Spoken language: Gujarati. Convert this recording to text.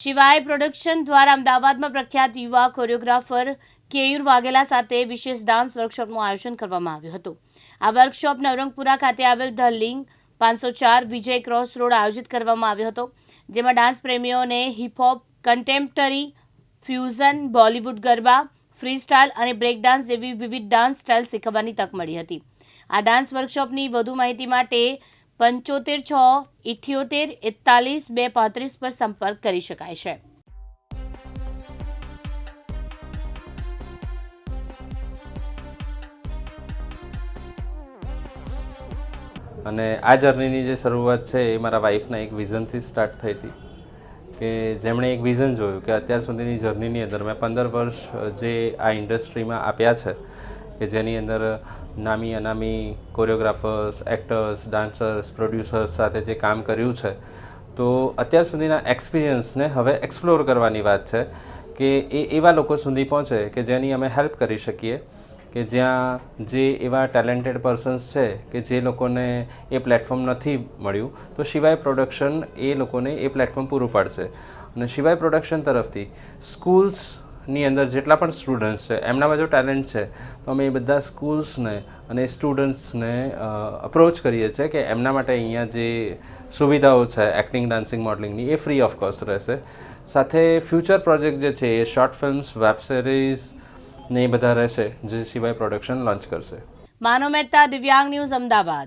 શિવાય પ્રોડક્શન દ્વારા અમદાવાદમાં પ્રખ્યાત યુવા કોરિયોગ્રાફર કેયુર વાઘેલા સાથે વિશેષ ડાન્સ વર્કશોપનું આયોજન કરવામાં આવ્યું હતું। આ વર્કશોપ નવરંગપુરા ખાતે આવેલ ધ લિંગ 504 વિજય ક્રોસ રોડ આયોજિત કરવામાં આવ્યો હતો, જેમાં ડાન્સ પ્રેમીઓને hip hop, contemporary, fusion, Bollywood garba, freestyle અને બ્રેક ડાન્સ જેવી વિવિધ ડાન્સ સ્ટાઇલ શીખવવાની તક મળી હતી। આ ડાન્સ વર્કશોપની વધુ માહિતી માટે 75 6 78 41 235 પર સંપર્ક કરી શકાય છે। અને આ જર્નીની જે શરૂઆત છે એ મારા વાઈફના એક વિઝનથી સ્ટાર્ટ થઈ હતી કે જેમણે એક વિઝન જોયું કે અત્યાર સુધીની જર્નીની અંદર મેં 15 વર્ષ જે આ ઇન્ડસ્ટ્રીમાં આપ્યા છે કે જેની અંદર નામી અનામી કોરિયોગ્રાફર્સ, એક્ટર્સ, ડાન્સર્સ, પ્રોડ્યુસર્સ સાથે જે કામ કર્યું છે, તો અત્યાર સુધીના એક્સપિરિયન્સને હવે એક્સપ્લોર કરવાની વાત છે કે એ એવા લોકો સુધી પહોંચે કે જેની અમે હેલ્પ કરી શકીએ, કે જ્યાં જે એવા ટેલેન્ટેડ પર્સન્સ છે કે જે લોકોને એ પ્લેટફોર્મ નથી મળ્યું, તો શિવાય પ્રોડક્શન એ લોકોને એ પ્લેટફોર્મ પૂરું પાડશે। અને શિવાય પ્રોડક્શન તરફથી સ્કૂલ્સની અંદર જેટલા પણ સ્ટુડન્ટ્સ છે એમનામાં જો ટેલેન્ટ છે તો અમે એ બધા સ્કૂલ્સને અને સ્ટુડન્ટ્સને અપ્રોચ કરીએ છીએ કે એમના માટે અહીંયા જે સુવિધાઓ છે એક્ટિંગ, ડાન્સિંગ, મોડલિંગની એ ફ્રી ઓફ કોસ્ટ રહેશે। સાથે ફ્યુચર પ્રોજેક્ટ જે છે એ શોર્ટ ફિલ્મ્સ, વેબ સિરીઝ ને એ બધા રહેશે જે શિવાય પ્રોડક્શન લોન્ચ કરશે। માનવ મહેતા, દિવ્યાંગ ન્યૂઝ, અમદાવાદ।